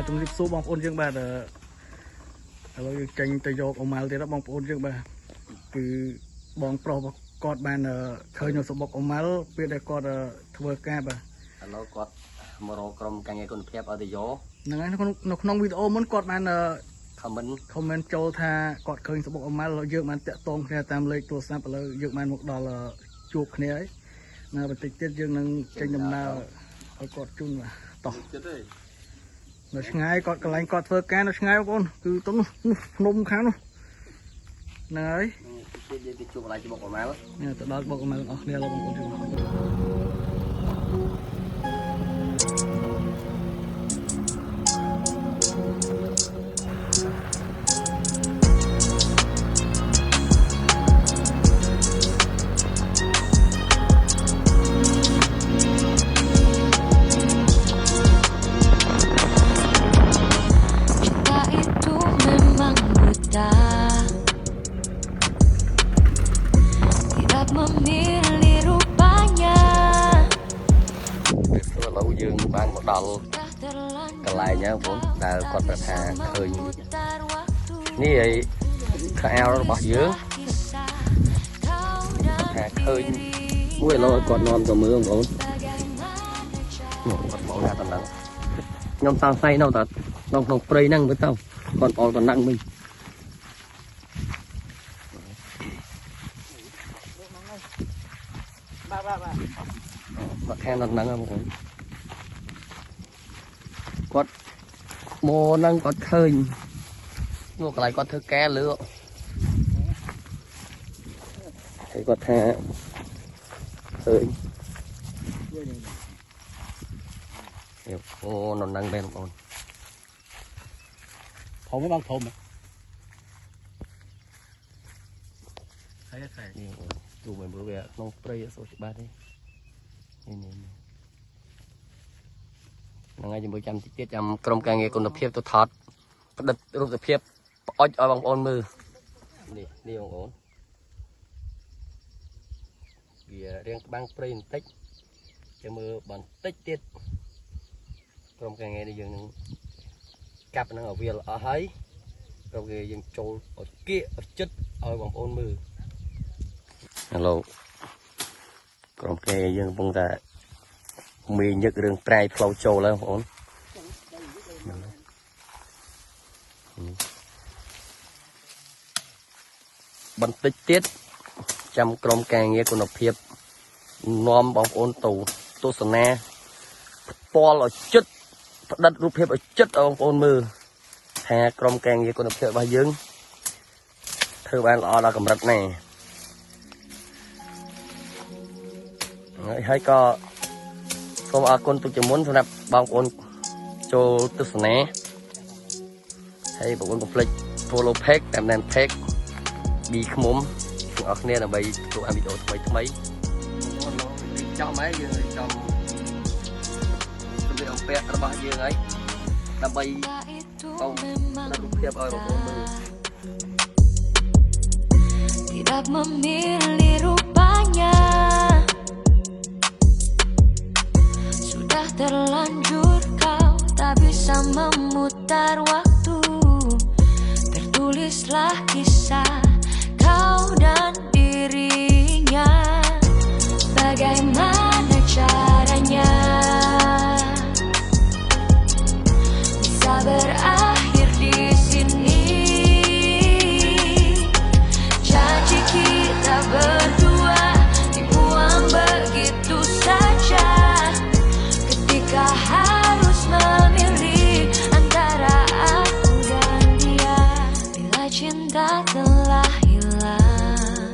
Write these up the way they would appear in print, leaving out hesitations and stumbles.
Trong số bóng ôn dương bà là tranh tay dọc ông mal thì đó bóng ôn dương bà cứ bóng pro cọt bàn khơi nhau số bóng ông mal biết đây cọt thua ca bà nó cọt moro cầm càng ngày còn phép ở tay gió nó không video muốn cọt bàn comment cho tha cọt khơi số bóng ông mal dương bàn tẹt tông theo tam lệ tua snap là dương bàn một đò là chuột này ấy là bật tiết dương năng tranh đầm nào ở cọt chung mà tỏ nó ngay cọt cái lạnh cọt phơi cá nó ngay con từ tốn nôm khá luôn này chụp lại cho bọc máu nè từ đó bọc máu ở đây là bọc con dương ban một đòn còn lại nhá vốn là còn phải thả khơi ní vậy khao nó bỏ dưới thả khơi mỗi lối còn non còn mưa không còn bỏ ra tận nắng nhom tao say đâu tao nông prey năng với tao còn bỏ tận năng mình mà khen tận nắng không quạt mồ năng quạt khơi ngược lại quạt thơ cá lửa thấy quạt thả khơi ô nó năng bên con không mấy băng thôm mà thấy tụi mình bữa về nông prey số ba đi ngay chừng 100 tiết chăm cầm càng nghe còn được phép tôi thọt đặt rút được phép oi oi bằng ôn mưa đi bằng ổn vì riêng băng prey tích cho mưa bằng tích tiết cầm càng nghe đi dừng cặp nó ở việt ở ấy cầm nghe dừng trâu ở kia ở chất oi bằng ôn mưa hello cầm càng nghe dừng bông ra mình nhớ đường trai flow trâu lên ổn bắn tích tiết chăm cầm càng nghe còn phiệp nom bóng ôn tù tô sờ na to là chất đất rụp hiệp ở chất ở ôn mưa hà cầm càng nghe còn phiệp bao dương thưa bạn lo là cầm đất này hay có không à con tôi chỉ muốn thu nhập bao con cho tôi sẵn nè hay bộ con complete follow page em đang page đi không muốn ở đây là bây tụi em bị đổ mấy cho mấy giờ trong tôi bị pet là bao nhiêu ấy là bây không là lúc tiếp ơi một con tidak memilih rupanya. Terlanjur kau tak bisa memutar waktu. Tertulislah kisah kau dan dirinya. Bagaimana caranya bisa berakhir di sini? Janji kita berdua dibuang begitu saja. Harus memilih antara aku dan dia. Bila cinta telah hilang,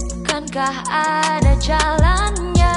bukankah ada jalannya?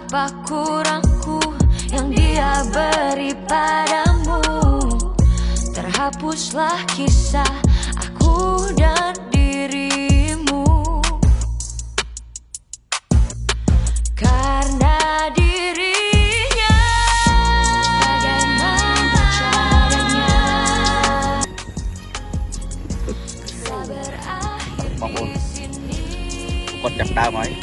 Apa kurangku yang dia beri padamu? Terhapuslah kisah aku dan dirimu, karena dirinya. Bagaimana caranya bisa berakhir di sini? Con chặt đau mấy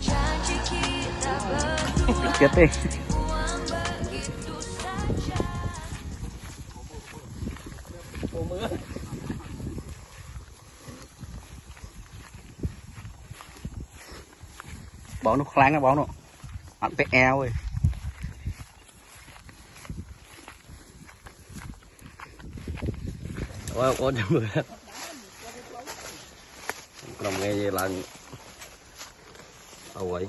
Janji kita berdua chết đi buang begitu saja. bỏ nó kháng nó bỏ nó ăn cái eo ơi con cho mưa lòng nghe như là đâu vậy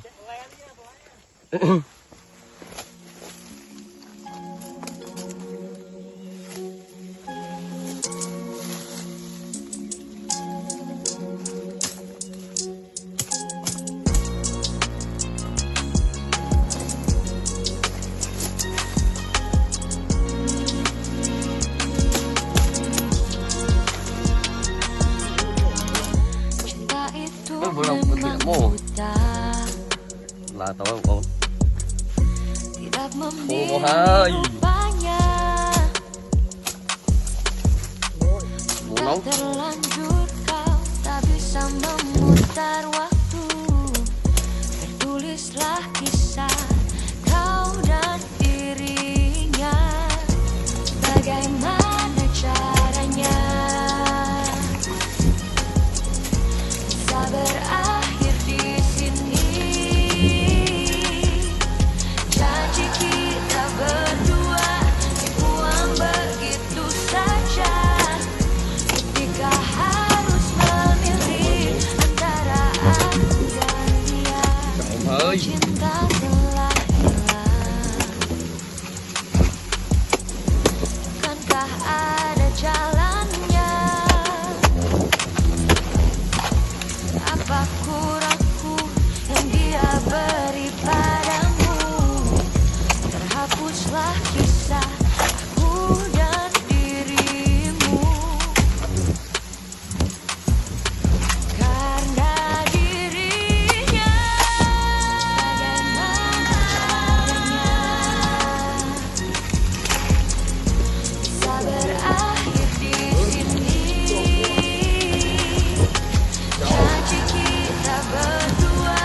Cinta itu belum memang mau. buta, là tao con tidak hai. memilih rupanya. muốn Tak nóng terlanjur kau tak bisa memutar waktu. Tertulislah kisah kau dan dirinya. Bagaimana caranya bisa berakhir di sini? Janji kita berdua dibuang begitu saja. Ketika harus memilih antara aku dan dia, ơi cinta telah hilang. Bukankah ada jalannya? Apa kurangku yang dia beri padamu? Terhapuslah kisah aku dan dirimu, karena dirinya. Bagaimana caranya bisa berakhir di sini? Janji kita berdua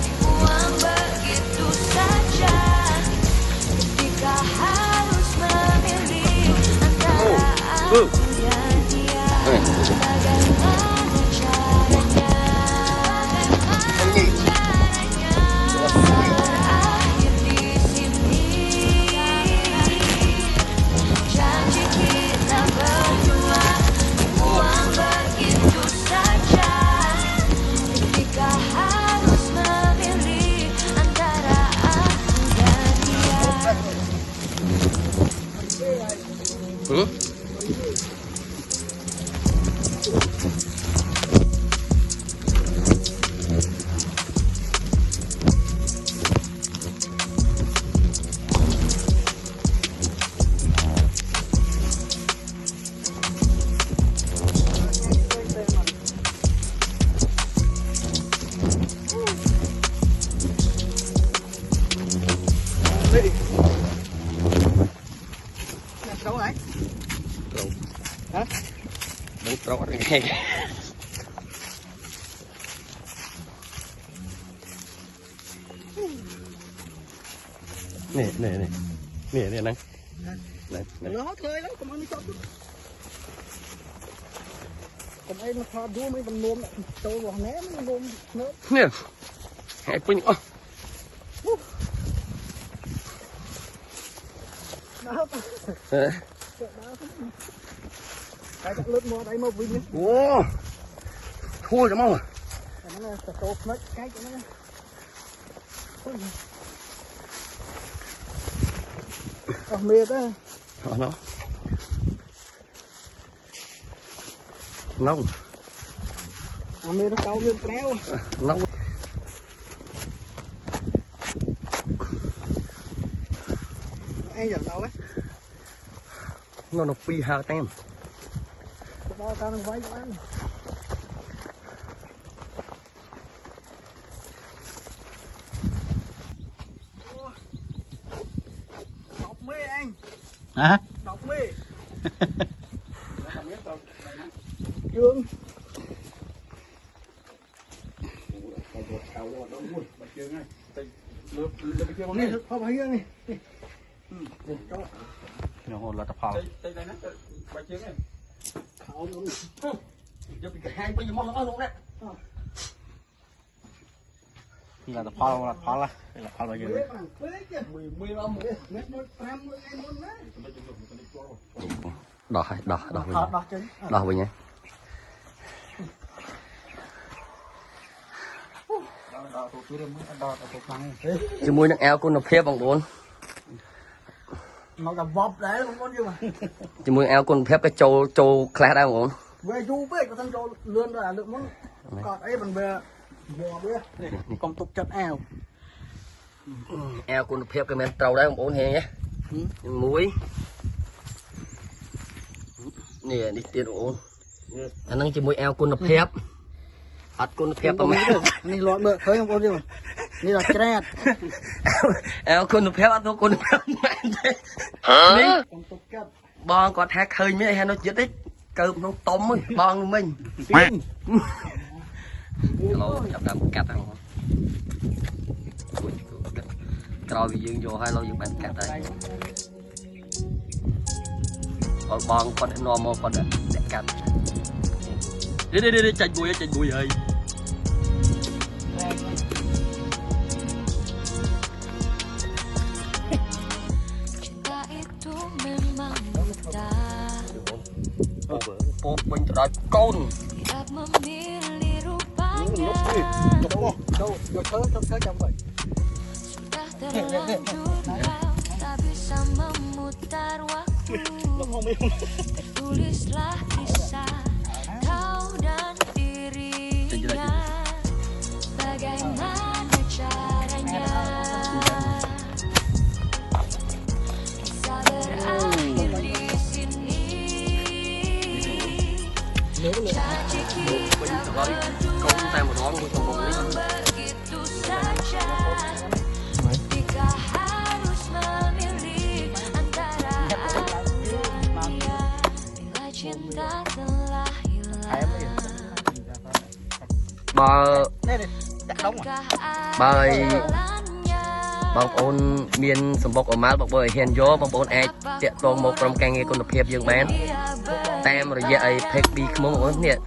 dibuang begitu saja. Ketika harus memilih antara aku dan dia, bagaimana caranya? Bisa berakhir di sini? Janji kita berdua dibuang begitu saja. Ketika harus memilih antara aku dan dia. Đâu này? Hả? đúng rõ nghe nè nè nè nè nè nè nè Nó thôi lắm, không ăn đi sót. Còn đây nó thoa đua mấy con nôm lại, trâu vào né mấy con nôm nữa. nè hai pin ô Đó. Cái chắc lướt mua đây mà vinh nhé. wow thua cho mau à Nó là tô mất cái cho nó. Mệt á. nó nóng Mệt nó cao lên kéo. nóng anh dẫn đâu đấy nó phi hao tem bao tao nó váy của anh đọc mê anh hả đọc mê dươngนี่พอไปยังนี่ nó hồn là tập họ เขาลง giờ bị hai bây giờ mong nó luôn đấy là tập họ là họ là gì มือเรามือเม็ดมันแปรมมือไอ้มันนะ đỏ hay đỏ đỏ đọc đọc chân đỏ vậy nhé chứ mùi nước eo con nó phê bằng bốn nó gặp vọp đấy không có gì mà chứ mùi eo con phép cái châu class đây bằng bốn về du với có thằng châu lươn rồi được muốn còn ấy bằng về bò bữa con tục chất eo eo con phép cái men trâu đấy bằng bốn hè nhé muối nè đi tiền ổn anh đang chỉ mùi eo con nó phép ắt con nó phép bằng mẹนี่ร้อนเบอร์เคยของคนเดียวนี่เราแกรด eo con nó phép ăn thôi con nó phép mẹ đấy ní con tục chất បងគាត់ថាឃើញមានអីហើយនោះចិត្តតិចកើបក្នុងតុំហ្នឹងបងមិញឡូចាប់ដើមកាត់ហ្នឹងក្រោយវាយើងយកហើយឡូយើងបានកាត់ហើយបងគាត់នាំមកគាត់ដាក់កាត់នេះចាច់មួយហើយ Cinta itu memang butaពោពេញទៅដល់កូន tak memilih rupanya sudah terlanjur kau tak bisa memutar waktu tulislah kisah kau dan dirinya bagaimana caranya bisa berakhir di sini janji kita berdua កូនតែម្ដងមួយចំពោះនេះ begitu saja ketika harus memilih antara aku dan dia bila cinta telah hilang បើ Apakah បើ jalannya បងប្អូនមានសម្បុកអមាលបងប្អូនឲ្យហ៊ានយកបងប្អូនអាចតាក់ទងមកក្រុមការងារគុណភាពយើងបាន dia តាមរយៈអី page 2ខ្មុំបងប្អូននេះ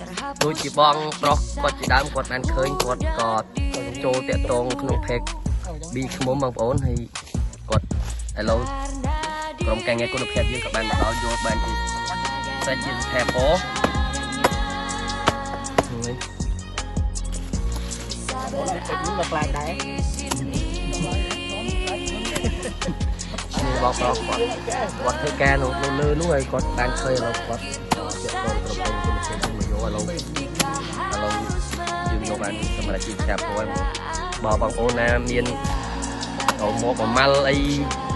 terhapus ដូចជាបងប្រុសគាត់ជាដើមគាត់បានឃើញគាត់ក៏ចូលតាក់ទងក្នុង page 2ខ្មុំបងប្អូនហើយគាត់ឥឡូវ karena ក្រុមការងារគុណភាពយើងក៏បានមកដល់យកបានជាសាច់ជាថែពោ cũng được lại đấy នេះបងប្រុសគាត់ធ្វើការនៅលើនោះហើយគាត់បានឃើញឥឡូវគាត់តាក់ទងក្រុមការងារគុណភាពយើងមកយកឥឡូវយើងយកបានសម្រាប់ជាថែពោហើយបើបងប្អូនណាមានមកប្រមាល់អី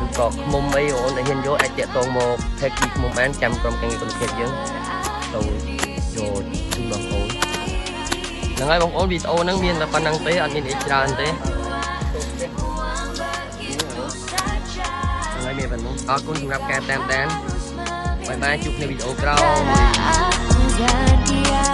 ឬក៏ខ្មុំអីបងប្អូនដែលហ៊ានយកអាចតាក់ទងមក page 2ខ្មុំបានចាំក្រុមការងារគុណភាពយើងទៅយកជូនបងប្អូន ហ្នឹងហើយបងប្អូនវីដេអូហ្នឹងមានតែប៉ុណ្្នឹងទេអត់មានអីច្រើនទេហ្នឹងហើយមានប៉ុណ្្នឹងអរគុណសម្រាប់ការតាមដានបាយបាយជួបគ្នាវីដេអូក្រោយ antara aku dan dia